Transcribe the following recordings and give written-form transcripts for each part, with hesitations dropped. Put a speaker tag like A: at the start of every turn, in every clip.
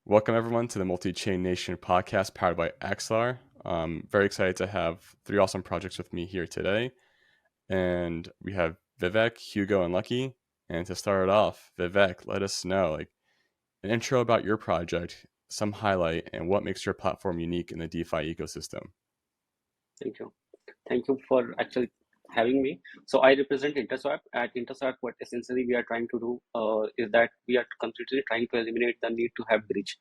A: Welcome everyone to the Multichain Nation podcast powered by Axelar. Very excited to have three awesome projects with me here today. And we have Vivek, Hugo, and Luckyu. And to start it off, Vivek, let us know an intro about your project, some highlight, and what makes your platform unique in the DeFi ecosystem.
B: Thank you. Thank you for actually having me. So I represent InterSwap. At InterSwap, what essentially we are trying to do is that we are completely trying to eliminate the need to have bridge.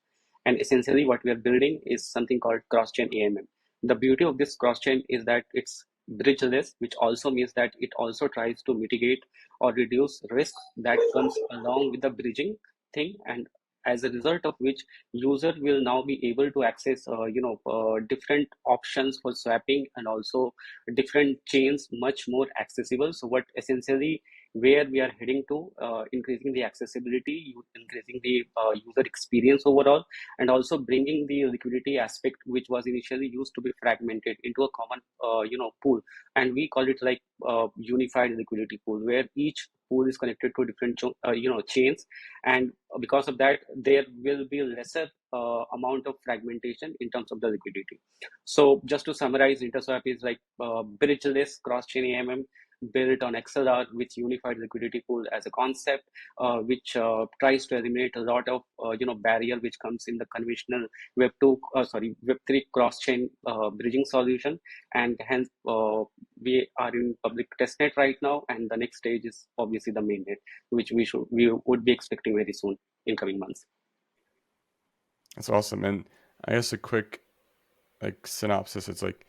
B: And essentially what we are building is something called cross-chain AMM. The beauty of this cross-chain is that it's bridgeless, which also means that it also tries to mitigate or reduce risk that comes along with the bridging thing, and as a result of which user will now be able to access different options for swapping and also different chains much more accessible. So what essentially where we are heading to, increasing the accessibility, increasing the user experience overall, and also bringing the liquidity aspect, which was initially used to be fragmented, into a common pool. And we call it like unified liquidity pool, where each pool is connected to different chains, and because of that there will be lesser amount of fragmentation in terms of the liquidity. So just to summarize, InterSwap is like bridgeless cross-chain AMM built on Axelar with unified liquidity pool as a concept, which tries to eliminate a lot of barrier which comes in the conventional Web3 cross-chain bridging solution. And hence we are in public testnet right now, and the next stage is obviously the mainnet, which we would be expecting very soon in coming months.
A: That's awesome. And I guess a quick synopsis, it's like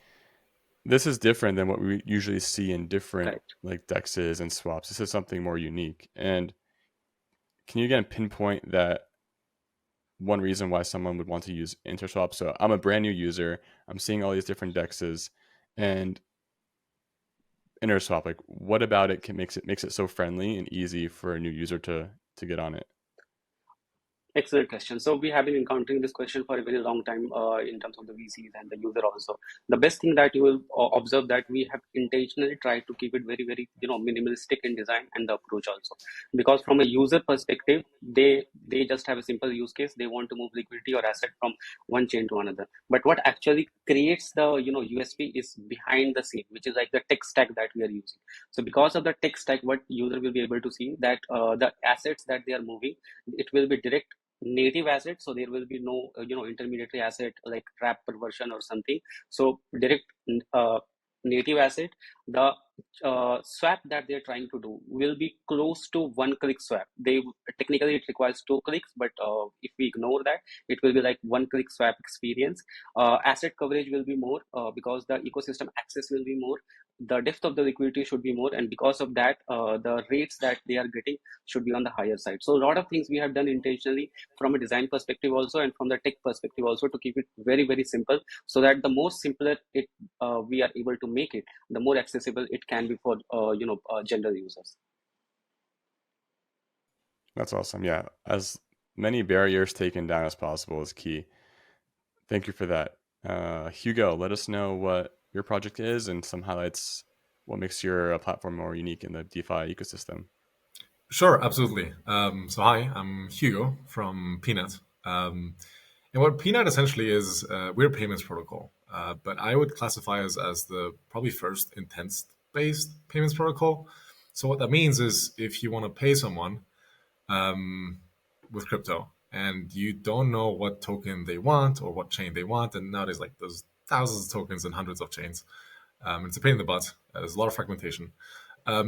A: this is different than what we usually see in different dexes and swaps. This is something more unique. And can you again pinpoint that one reason why someone would want to use InterSwap? So I'm a brand new user. I'm seeing all these different dexes, and InterSwap, like what about it makes it so friendly and easy for a new user to get on it?
B: Excellent question. So we have been encountering this question for a very long time in terms of the VCs and the user also. The best thing that you will observe that we have intentionally tried to keep it very, very minimalistic in design and the approach also. Because from a user perspective, they just have a simple use case. They want to move liquidity or asset from one chain to another. But what actually creates the USP is behind the scene, which is like the tech stack that we are using. So because of the tech stack, what user will be able to see that the assets that they are moving, it will be direct native asset, so there will be no intermediary asset like wrapper version or something. So direct native asset. The swap that they're trying to do will be close to one click swap. They technically it requires 2 clicks, but if we ignore that, it will be like one click swap experience. Asset coverage will be more because the ecosystem access will be more, the depth of the liquidity should be more, and because of that the rates that they are getting should be on the higher side. So a lot of things we have done intentionally from a design perspective also, and from the tech perspective also, to keep it very, very simple, so that the more simpler it we are able to make it, the more accessible it can be for general users.
A: That's awesome. Yeah, as many barriers taken down as possible is key. Thank you for that. Hugo, let us know what your project is and some highlights, what makes your platform more unique in the DeFi ecosystem.
C: Sure, absolutely. So hi, I'm Hugo from Peanut. And what Peanut essentially is, we're a payments protocol, but I would classify us as the probably first intent-based payments protocol. So what that means is if you want to pay someone with crypto and you don't know what token they want or what chain they want, and nowadays like there's thousands of tokens and hundreds of chains, it's a pain in the butt. There's a lot of fragmentation.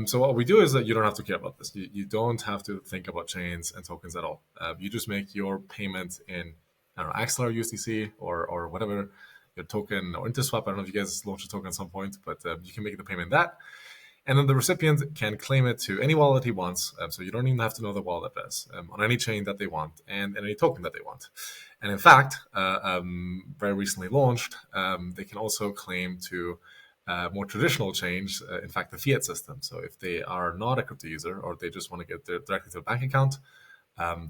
C: So what we do is that you don't have to care about this. You don't have to think about chains and tokens at all. You just make your payment in, I don't know, Axelar USDC or whatever your token, or InterSwap. I don't know if you guys launch a token at some point, but you can make the payment that. And then the recipient can claim it to any wallet he wants. So you don't even have to know the wallet address, on any chain that they want and any token that they want. And in fact, very recently launched, they can also claim to more traditional chains, in fact, the fiat system. So if they are not a crypto user or they just want to get directly to a bank account,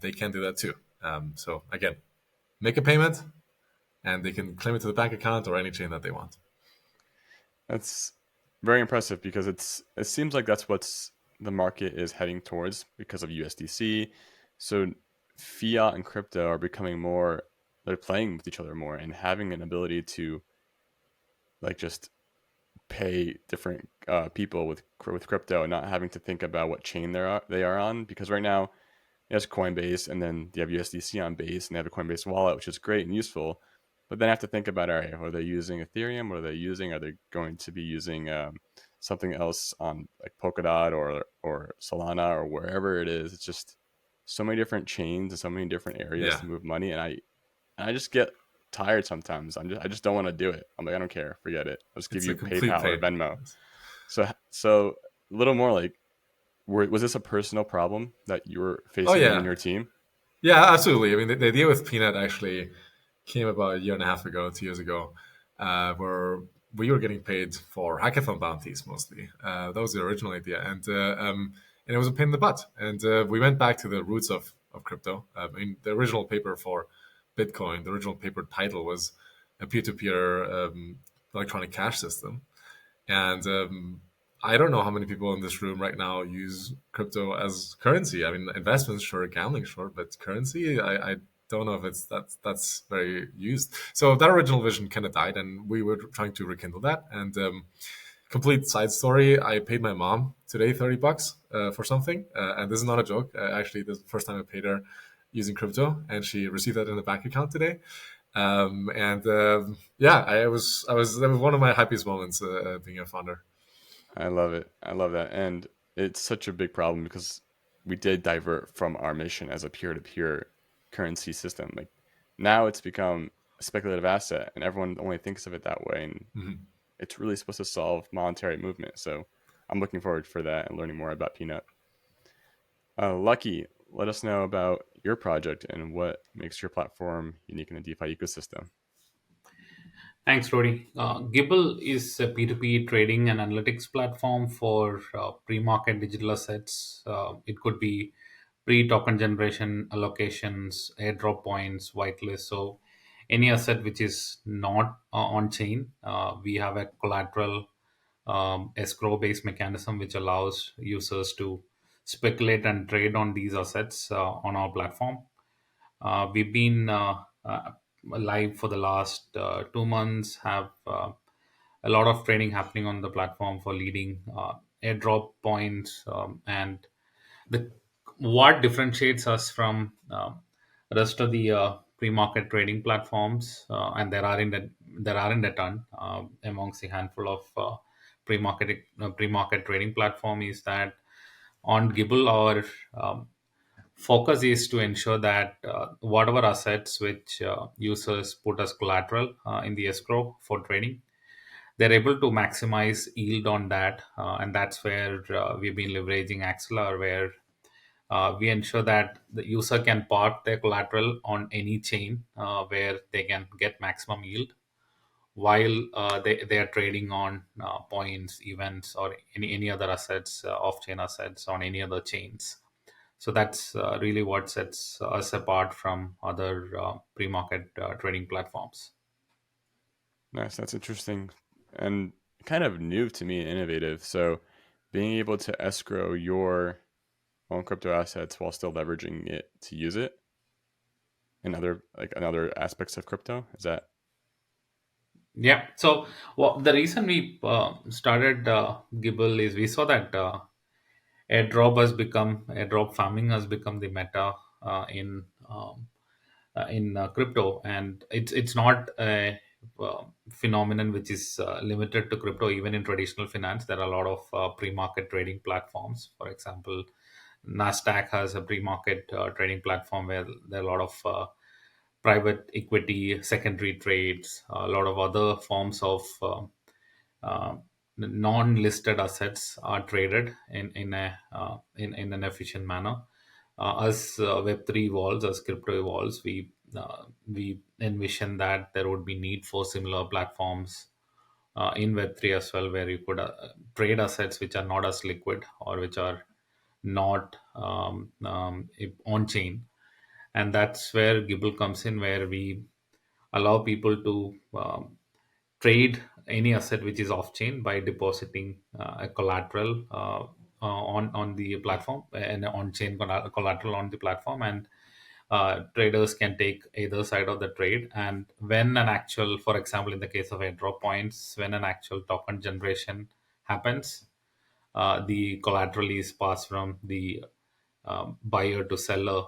C: they can do that too. So again, make a payment and they can claim it to the bank account or any chain that they want.
A: That's very impressive because it seems like that's what's the market is heading towards because of USDC. So fiat and crypto are becoming more they're playing with each other more and having an ability to like just pay different people with crypto and not having to think about what chain they are on, because right now there's Coinbase and then you have USDC on Base and they have a Coinbase wallet, which is great and useful. But then I have to think about, all right, are they using Ethereum? What are they using? Are they going to be using something else on like Polkadot or Solana or wherever it is? It's just so many different chains and so many different areas to move money, and I just get tired sometimes. I just don't want to do it. I'm like, I don't care, forget it. I'll just give you PayPal or Venmo. So a little more like, was this a personal problem that you were facing in your team?
C: Yeah, absolutely. I mean, the idea with Peanut actually came about a year and a half ago, 2 years ago, where we were getting paid for hackathon bounties mostly. That was the original idea, and it was a pain in the butt. And we went back to the roots of crypto. I mean, the original paper for Bitcoin, the original paper title was a peer-to-peer electronic cash system, and I don't know how many people in this room right now use crypto as currency. I mean, investments, sure, gambling, sure, but currency, I don't know if that's very used. So that original vision kind of died, and we were trying to rekindle that. And complete side story: I paid my mom today $30 for something, and this is not a joke. Actually, this is the first time I paid her using crypto, and she received that in a bank account today. Yeah, that was one of my happiest moments being a founder.
A: I love it. I love that. And it's such a big problem because we did divert from our mission as a peer-to-peer currency system. Like now it's become a speculative asset and everyone only thinks of it that way. And it's really supposed to solve monetary movement. So I'm looking forward for that and learning more about Peanut. Lucky, let us know about your project and what makes your platform unique in the DeFi ecosystem.
D: Thanks, Rody. Gibble is a P2P trading and analytics platform for pre-market digital assets. It could be pre-token generation, allocations, airdrop points, whitelist. So any asset which is not on chain, we have a collateral escrow-based mechanism which allows users to speculate and trade on these assets on our platform. We've been live for the last 2 months, have a lot of training happening on the platform for leading airdrop points. And the what differentiates us from rest of the pre-market trading platforms, and there aren't a ton amongst the handful of pre-market trading platform, is that on Gibble our focus is to ensure that whatever assets which users put as collateral in the escrow for trading, they're able to maximize yield on that. And that's where we've been leveraging Axelar, where we ensure that the user can park their collateral on any chain where they can get maximum yield while they are trading on points, events, or any other assets, off-chain assets on any other chains. So that's really what sets us apart from other pre-market trading platforms.
A: Nice. That's interesting and kind of new to me and innovative. So being able to escrow your own crypto assets while still leveraging it to use it in other aspects of crypto, is that?
D: Yeah. So the reason we started Gibble is we saw that airdrop farming has become the meta in crypto, and it's not a phenomenon which is limited to crypto. Even in traditional finance, there are a lot of pre-market trading platforms. For example, Nasdaq has a pre-market trading platform where there are a lot of private equity secondary trades, a lot of other forms of uh, non-listed assets are traded in an efficient manner. As Web3 evolves, as crypto evolves, we envision that there would be need for similar platforms in Web3 as well, where you could trade assets which are not as liquid or which are not on chain. And that's where Gibble comes in, where we allow people to trade any asset which is off chain by depositing a collateral on the platform, and on chain collateral on the platform. And traders can take either side of the trade. And when an actual, for example, in the case of airdrop points, when an actual token generation happens, the collateral is passed from the buyer to seller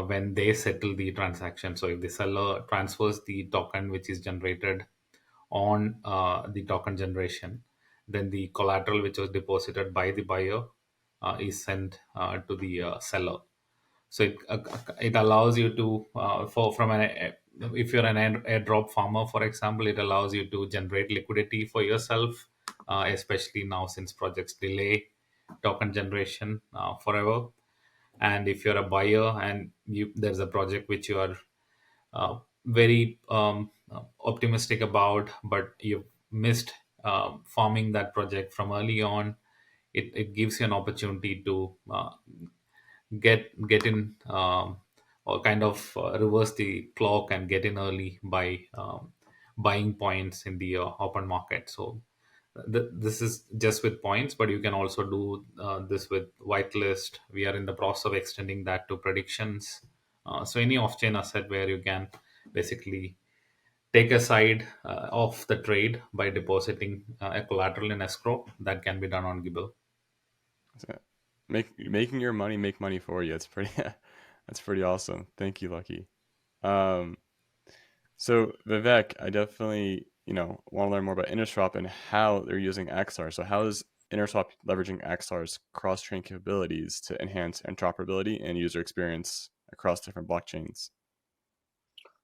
D: when they settle the transaction. So if the seller transfers the token which is generated on the token generation, then the collateral which was deposited by the buyer is sent to the seller. So it allows you to for from an if you're an airdrop farmer, for example, it allows you to generate liquidity for yourself, especially now since projects delay token generation forever. And if you're a buyer and there's a project which you are very optimistic about, but you've missed farming that project from early on, it gives you an opportunity to get in, or kind of reverse the clock and get in early by buying points in the open market. So this is just with points, but you can also do this with whitelist. We are in the process of extending that to predictions. So any off-chain asset where you can basically take a side of the trade by depositing a collateral in escrow, that can be done on Gibble.
A: So making your money make money for you. It's pretty that's pretty awesome. Thank you, Lucky. So Vivek, I definitely, want to learn more about InterSwap and how they're using Axelar. So how is InterSwap leveraging Axelar's cross-chain capabilities to enhance interoperability and user experience across different blockchains?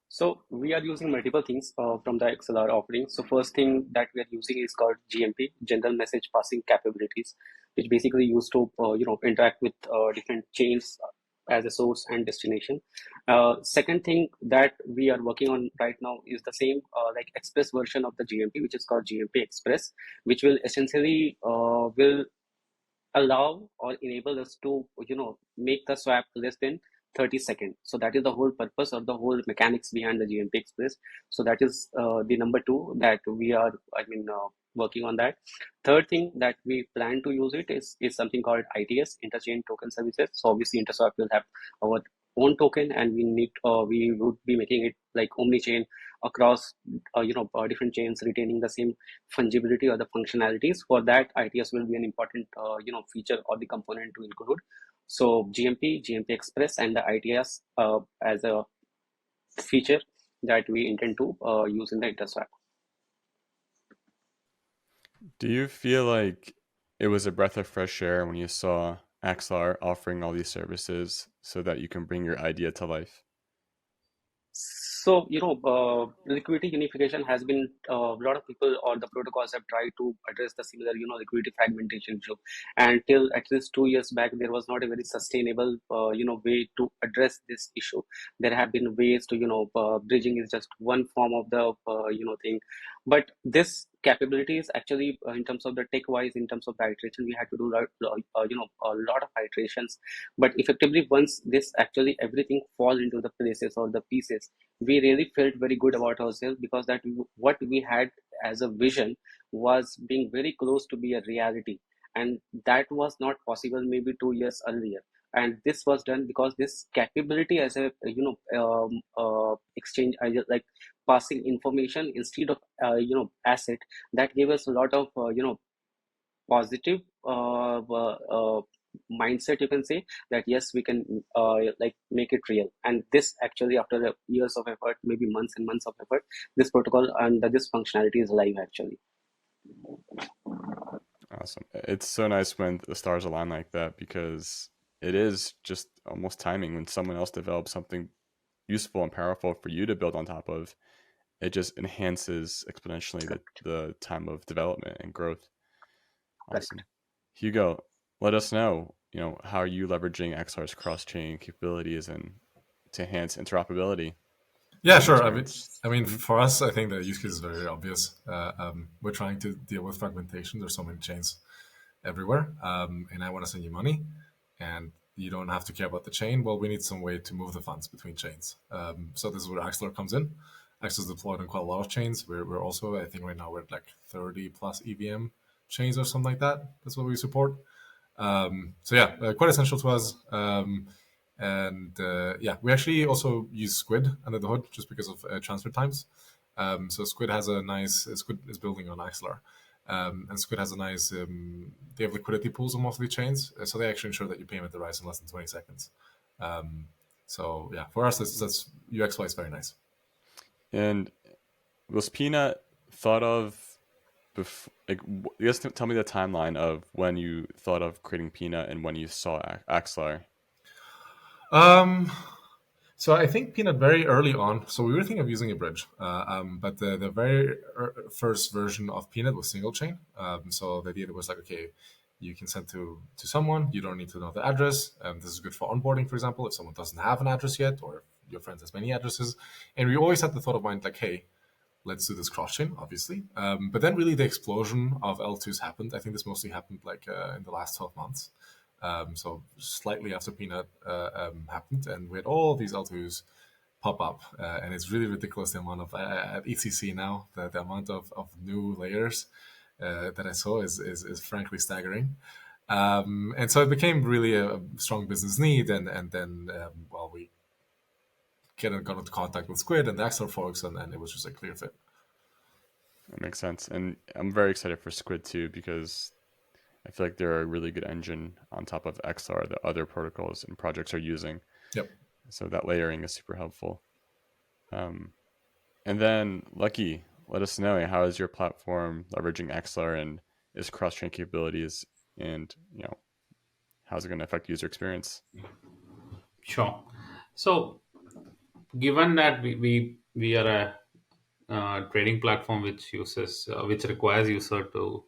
B: So we are using multiple things from the Axelar offering. So first thing that we are using is called GMP, General Message Passing Capabilities, which basically used to interact with different chains as a source and destination. Second thing that we are working on right now is the same like Express version of the GMP, which is called GMP Express, which will essentially will allow or enable us to make the swap less than 30 seconds. So that is the whole purpose or the whole mechanics behind the GMP Express. So that is the number two that we are working on. That third thing that we plan to use it is something called ITS, interchain token services. So obviously InterSwap will have our own token, and we would be making it like omni-chain across different chains, retaining the same fungibility or the functionalities. For that, ITS will be an important feature or the component to include. So GMP Express, and the ITS as a feature that we intend to use in the InterSwap.
A: Do you feel like it was a breath of fresh air when you saw Axelar offering all these services so that you can bring your idea to life?
B: So, liquidity unification has been a lot of people or the protocols have tried to address the similar, liquidity fragmentation issue. And till at least 2 years back, there was not a very sustainable, way to address this issue. There have been ways to, bridging is just one form of the, thing. But this capability is actually, in terms of the tech wise, in terms of the iteration, we had to do, a lot of iterations. But effectively, once this actually everything falls into the places or the pieces, we really felt very good about ourselves, because that what we had as a vision was being very close to be a reality, and that was not possible maybe 2 years earlier. And this was done because this capability as a exchange, like passing information instead of asset, that gave us a lot of positive mindset, you can say, that yes, we can like make it real. And this actually, after years of effort, maybe months and months of effort, this protocol and this functionality is live actually.
A: Awesome. It's so nice when the stars align like that, because it is just almost timing. When someone else develops something useful and powerful for you to build on top of, it just enhances exponentially the time of development and growth. Awesome. Right. Hugo, let us know, how are you leveraging Axelar's cross-chain capabilities and to enhance interoperability?
C: Yeah, sure. I mean, for us, I think the use case is very obvious. We're trying to deal with fragmentation. There's so many chains everywhere, and I want to send you money, and you don't have to care about the chain. Well, we need some way to move the funds between chains. So this is where Axelar comes in. Axelar is deployed on quite a lot of chains. We're also, I think right now we're at like 30 plus EVM chains or something like that. That's what we support. So yeah, quite essential to us. And yeah, we actually also use Squid under the hood just because of transfer times. So Squid has a nice Squid is building on Axelar, and Squid has a nice. They have liquidity pools on most of the chains, so they actually ensure that your payment arrives in less than 20 seconds. So yeah, for us, that's UX wise very nice.
A: And was Peanut thought of before? Like, just tell me the timeline of when you thought of creating Peanut and when you saw Axelar.
C: So I think Peanut very early on. So we were thinking of using a bridge, but the very first version of Peanut was single chain. So the idea was like, okay, you can send to someone. You don't need to know the address. This is good for onboarding, for example, if someone doesn't have an address yet, or if your friend has many addresses. And we always had the thought of mind like, hey, let's do this cross chain, obviously. But then really the explosion of L2s happened. I think this mostly happened like in the last 12 months. So slightly after Peanut happened, and we had all these L2s pop up, and it's really ridiculous the amount of at ECC now the amount of new layers that I saw is frankly staggering. And so it became really a strong business need, and then well, we got into contact with Squid and the Axelar folks, and it was just a clear fit.
A: That makes sense, and I'm very excited for Squid too because I feel like they're a really good engine on top of XR that other protocols and projects are using.
C: Yep.
A: So that layering is super helpful. And then Lucky, let us know, how is your platform leveraging XR and its cross-chain capabilities, and how's it going to affect user experience?
D: Sure. So, given that we are a trading platform which requires user to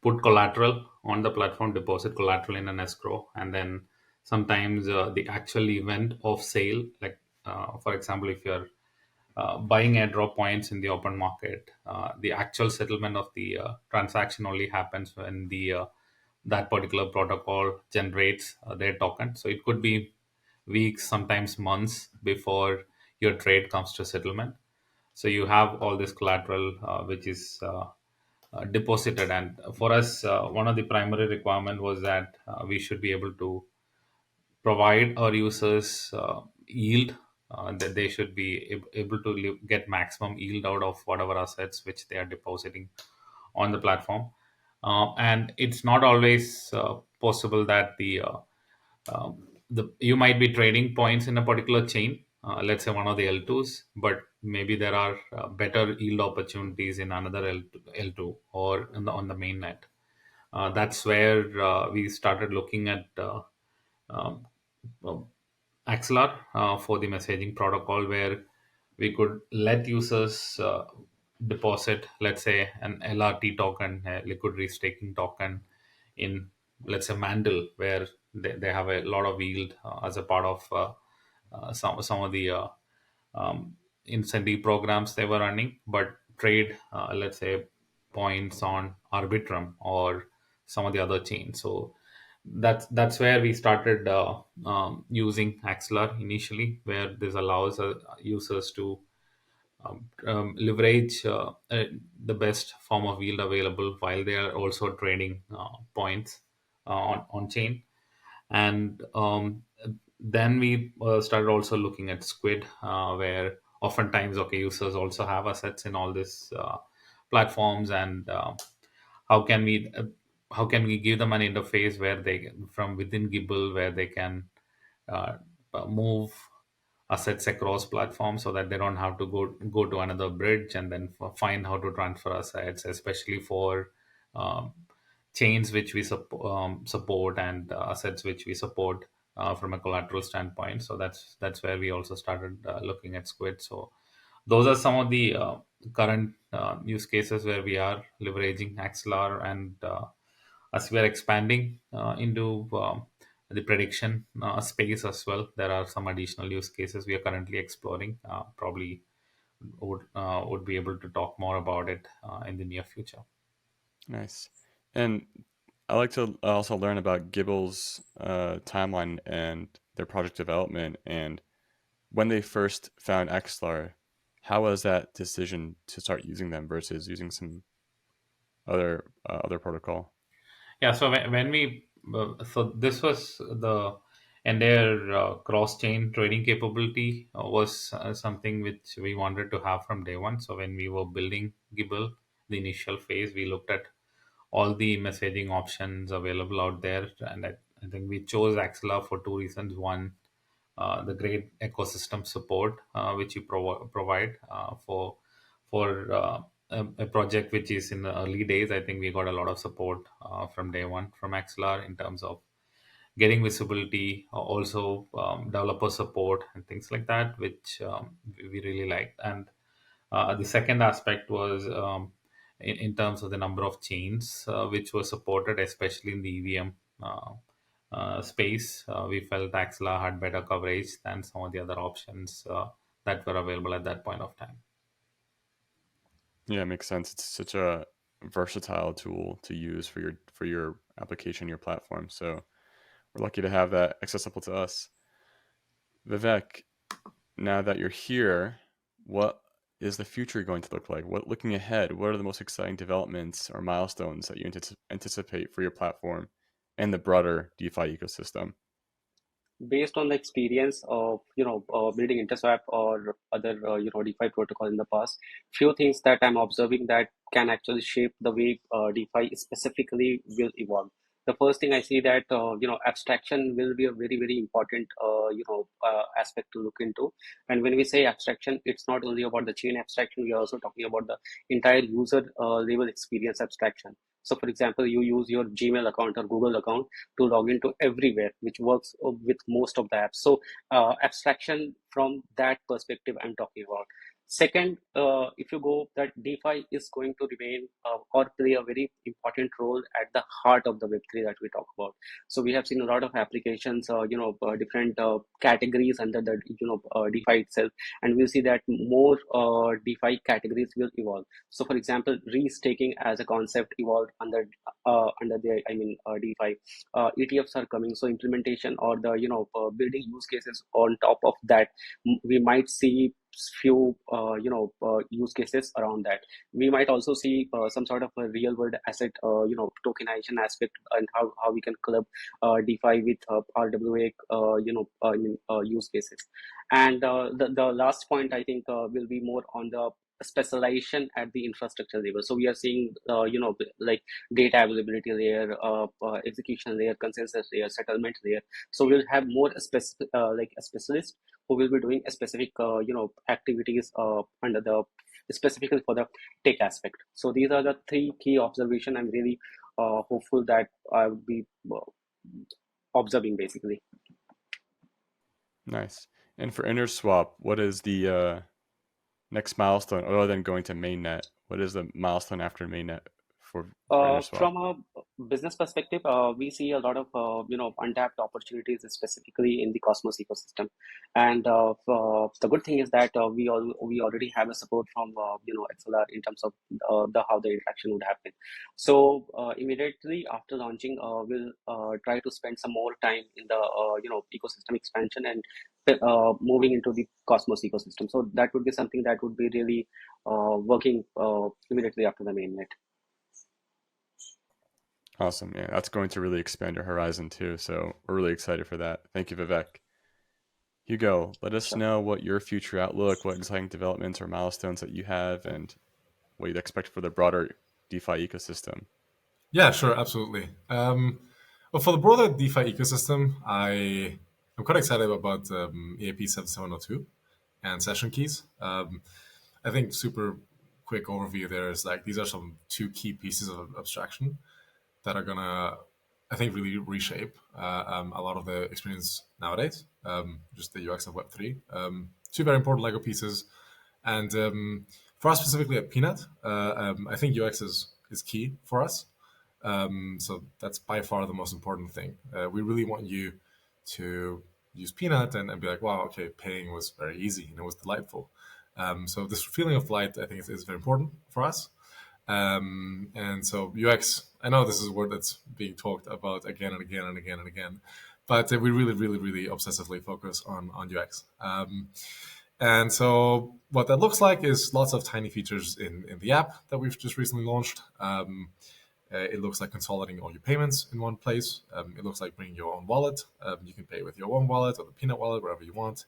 D: put collateral on the platform, deposit collateral in an escrow, and then sometimes the actual event of sale, like for example, if you're buying airdrop points in the open market, the actual settlement of the transaction only happens when the that particular protocol generates their token. So it could be weeks, sometimes months before your trade comes to settlement. So you have all this collateral which is deposited, and for us, one of the primary requirement was that we should be able to provide our users yield, that they should be able to get maximum yield out of whatever assets which they are depositing on the platform. And it's not always possible that the you might be trading points in a particular chain, let's say one of the L2s, but maybe there are better yield opportunities in another L2 or on the mainnet. That's where we started looking at um, um, Axelar for the messaging protocol, where we could let users deposit, let's say, an LRT token, a liquid staking token, in, let's say, Mandel, where they have a lot of yield as a part of some of the incentive programs they were running, but trade, let's say, points on Arbitrum or some of the other chains. So that's where we started using Axelar initially, where this allows users to leverage the best form of yield available while they are also trading points on chain. And then we started also looking at Squid, where oftentimes, okay, users also have assets in all these platforms, and how can we uh, how can we give them an interface where they, from within Gibble, where they can uh, move assets across platforms, so that they don't have to go to another bridge and then find how to transfer assets, especially for um, chains which we support, and assets which we support from a collateral standpoint. So that's where we also started looking at Squid. So those are some of the current use cases where we are leveraging Axelar, and as we are expanding into the prediction space as well, there are some additional use cases we are currently exploring. Probably would be able to talk more about it in the near future.
A: Nice. And I like to also learn about Gibble's timeline and their project development, and when they first found Xlar, how was that decision to start using them versus using some other protocol?
D: Yeah. So when we so this was the And their cross-chain trading capability was something which we wanted to have from day one. So when we were building Gibble, the initial phase, we looked at all the messaging options available out there, and I think we chose Axelar for two reasons. One, the great ecosystem support which you provide for a project which is in the early days. I think we got a lot of support from day one from Axelar in terms of getting visibility, also developer support and things like that, which we really liked. And the second aspect was in terms of the number of chains which were supported, especially in the EVM space. We felt Axela had better coverage than some of the other options that were available at that point of time.
A: Yeah, it makes sense. It's such a versatile tool to use for your application, your platform. So we're lucky to have that accessible to us. Vivek, now that you're here, what is the future going to look like? Looking ahead, what are the most exciting developments or milestones that you anticipate for your platform and the broader DeFi ecosystem?
B: Based on the experience of building InterSwap or other DeFi protocol in the past, few things that I'm observing that can actually shape the way DeFi specifically will evolve. The first thing I see that abstraction will be a very very important aspect to look into. And when we say abstraction, it's not only about the chain abstraction. We are also talking about the entire user level experience abstraction. So, for example, you use your Gmail account or Google account to log into everywhere, which works with most of the apps. So abstraction from that perspective I'm talking about. Second, if you go that DeFi is going to remain or play a very important role at the heart of the Web3 that we talk about. So we have seen a lot of applications, different categories under the DeFi itself, and we'll see that more DeFi categories will evolve. So, for example, restaking as a concept evolved under the DeFi. ETFs are coming, so implementation or the building use cases on top of that, we might see few use cases around that. We might also see some sort of a real world asset tokenization aspect, and how we can club DeFi with RWA use cases. And the last point I think will be more on the specialization at the infrastructure level. So we are seeing like data availability layer, execution layer, consensus layer, settlement layer. So we'll have more specific like a specialist who will be doing a specific activities under the specifically for the tech aspect. So these are the three key observations I'm really hopeful that I will be observing basically.
A: Nice. And for InterSwap, what is the next milestone other than going to mainnet? What is the milestone after mainnet for InterSwap?
B: From a business perspective, we see a lot of untapped opportunities, specifically in the Cosmos ecosystem. And the good thing is that we already have a support from Axelar in terms of how the interaction would happen. So immediately after launching, we'll try to spend some more time in the ecosystem expansion and moving into the Cosmos ecosystem. So that would be something that would be really working immediately after the mainnet.
A: Awesome. Yeah, that's going to really expand your horizon too. So we're really excited for that. Thank you, Vivek. Hugo, let us know what your future outlook, what exciting developments or milestones that you have, and what you'd expect for the broader DeFi ecosystem.
C: Yeah, sure, absolutely. Well, for the broader DeFi ecosystem, I'm quite excited about EAP 7702 and session keys. I think super quick overview there is like these are some two key pieces of abstraction that are gonna, I think, really reshape a lot of the experience nowadays. Just the UX of Web3. Two very important Lego pieces, and for us specifically at Peanut, I think UX is key for us. So that's by far the most important thing. We really want you to use Peanut and be like, wow, okay, paying was very easy and it was delightful. So this feeling of delight, I think, is very important for us. And so UX, I know this is a word that's being talked about again and again and again and again, but we really, really, really obsessively focus on UX. And so what that looks like is lots of tiny features in the app that we've just recently launched. It looks like consolidating all your payments in one place. It looks like bringing your own wallet. You can pay with your own wallet or the Peanut wallet, wherever you want.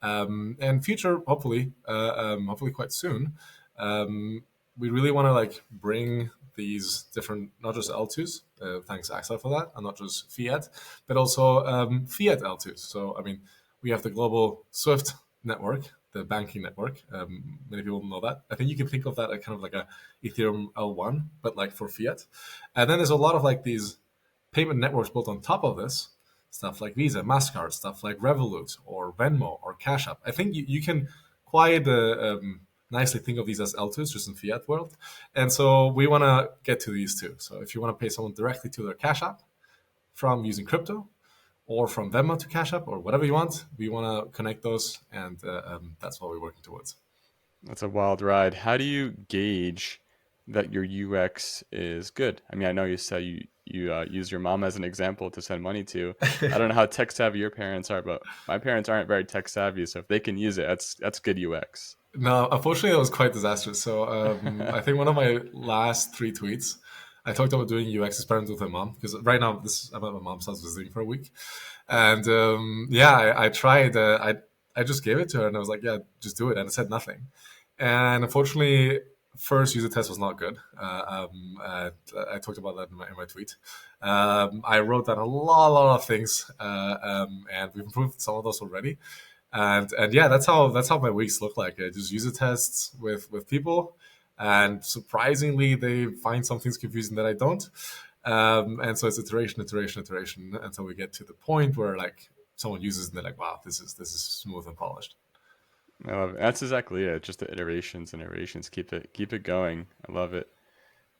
C: And future, hopefully quite soon, we really want to like bring these different, not just L2s, thanks Axelar for that, and not just fiat, but also fiat L2s. So, I mean, we have the global SWIFT network, the banking network. Many people know that. I think you can think of that as kind of like a Ethereum L1, but like for fiat. And then there's a lot of like these payment networks built on top of this, stuff like Visa, MasterCard, stuff like Revolut or Venmo or Cash App. I think you can quite nicely think of these as L2s just in fiat world. And so we want to get to these too. So if you want to pay someone directly to their Cash App from using crypto, or from Venmo to Cash App, or whatever you want, we want to connect those, and that's what we're working towards.
A: That's a wild ride. How do you gauge that your UX is good? I mean, I know you said you use your mom as an example to send money to. I don't know how tech savvy your parents are, but my parents aren't very tech savvy. So if they can use it, that's good UX.
C: No, unfortunately, it was quite disastrous. So I think one of my last 3 tweets, I talked about doing UX experiments with my mom, because right now I'm at my mom's house visiting for a week, and I tried. I just gave it to her, and I was like, yeah, just do it, and it said nothing. And unfortunately, first user test was not good. I talked about that in my tweet. I wrote down a lot of things, and we've improved some of those already. And yeah, that's how my weeks look like. I just user tests with people, and surprisingly, they find some things confusing that I don't. And so it's iteration until we get to the point where like someone uses it and they're like, wow, this is smooth and polished.
A: I love it. That's exactly it. Just the iterations and iterations. Keep it going. I love it.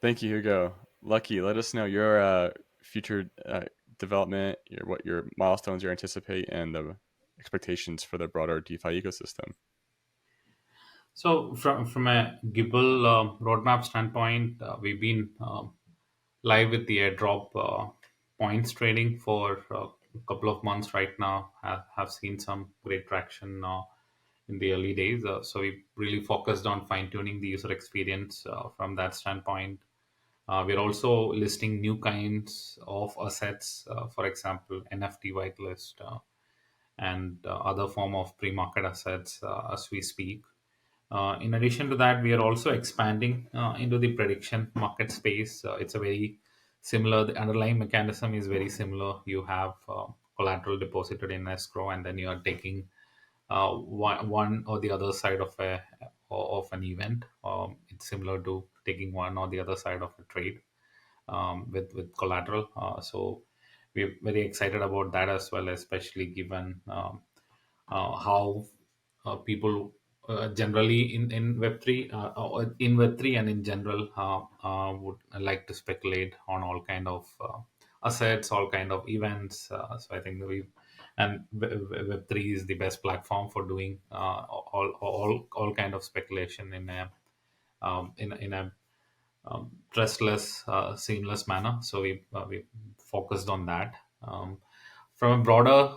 A: Thank you, Hugo. Luckyu, let us know your future development, what your milestones you anticipate, and the expectations for the broader DeFi ecosystem.
D: So from a Gibble roadmap standpoint, we've been live with the airdrop points trading for a couple of months right now. Have seen some great traction in the early days. So we really focused on fine tuning the user experience from that standpoint. We're also listing new kinds of assets, for example, NFT whitelist and other form of pre-market assets as we speak. In addition to that, we are also expanding into the prediction market space. It's a very similar, the underlying mechanism is very similar. You have collateral deposited in escrow, and then you are taking one or the other side of an event. It's similar to taking one or the other side of a trade with collateral. So we're very excited about that as well, especially given how people generally in Web3 in Web3 and in general would like to speculate on all kind of assets, all kind of events. So I think that Web3 is the best platform for doing all kind of speculation in a trustless, seamless manner. So we focused on that. From a broader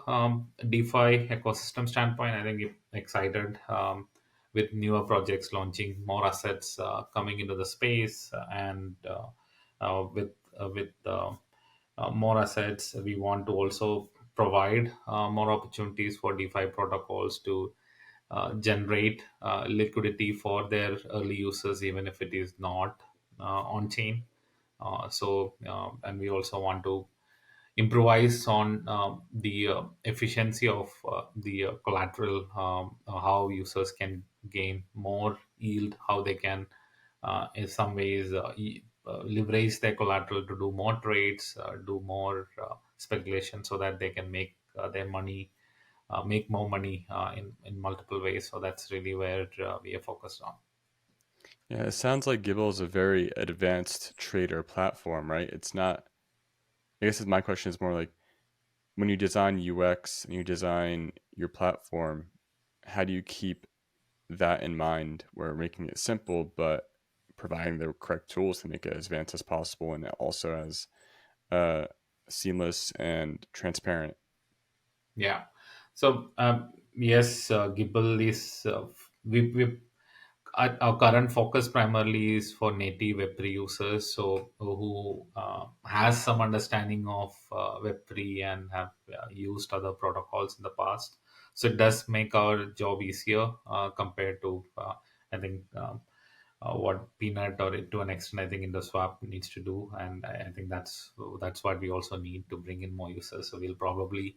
D: DeFi ecosystem standpoint, I think I'm excited with newer projects launching, more assets coming into the space, and with more assets, we want to also provide more opportunities for DeFi protocols to generate liquidity for their early users, even if it is not on chain. And we also want to improvise on the efficiency of the collateral, how users can gain more yield, how they can, in some ways, leverage their collateral to do more trades, do more speculation, so that they can make their money, make more money in multiple ways. So that's really where we are focused on.
A: Yeah, it sounds like Gibble is a very advanced trader platform, right? It's not. I guess my question is more like, when you design UX and you design your platform, how do you keep that in mind? Where making it simple, but providing the correct tools to make it as advanced as possible, and also as seamless and transparent.
D: Yeah. So yes, Gibble is we our current focus primarily is for native Web3 users, so who has some understanding of Web3 and have used other protocols in the past. So it does make our job easier compared to I think what Peanut or to an extent I think InterSwap needs to do, and I think that's what we also need to bring in more users. So we'll probably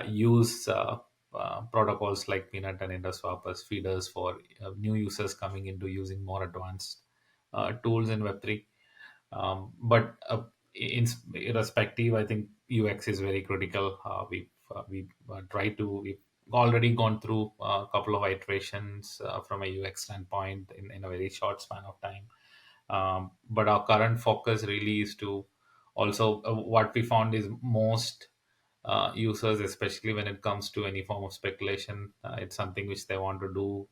D: use protocols like Peanut and InterSwap as feeders for new users coming into using more advanced tools in Web3. But irrespective, I think UX is very critical. We've already gone through a couple of iterations from a UX standpoint in a very short span of time. But our current focus really is to also what we found is most users, especially when it comes to any form of speculation, it's something which they want to do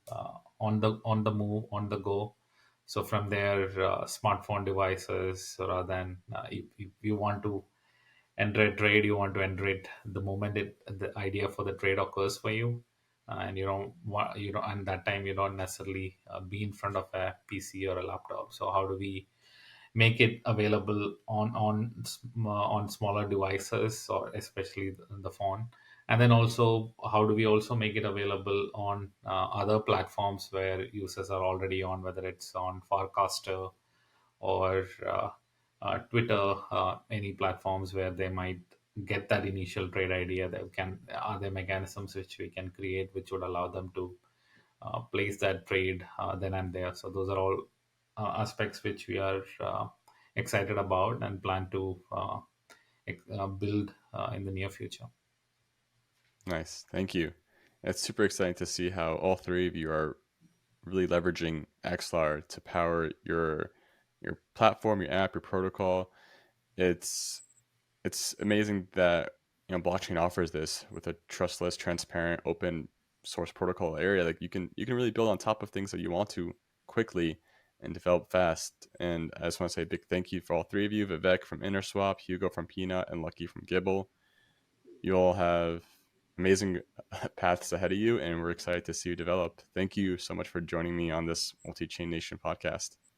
D: on the move, on the go. So from their smartphone devices, rather than if you want to enter a trade, you want to enter it the moment the idea for the trade occurs for you, and and that time you don't necessarily be in front of a PC or a laptop. So how do we make it available on smaller devices, or especially the phone? And then also, how do we also make it available on other platforms where users are already on, whether it's on Farcaster or Twitter, any platforms where they might get that initial trade idea? That can Are there mechanisms which we can create which would allow them to place that trade then and there? So those are all aspects which we are excited about and plan to build in the near future.
A: Nice. Thank you. It's super exciting to see how all three of you are really leveraging Axelar to power your platform, your app, your protocol. It's amazing that blockchain offers this with a trustless, transparent, open source protocol area. Like you can really build on top of things that you want to quickly and develop fast. And I just want to say a big thank you for all three of you: Vivek from InterSwap, Hugo from Peanut, and Luckyu from Gibble. You all have amazing paths ahead of you, and we're excited to see you develop. Thank you so much for joining me on this Multichain Nation podcast.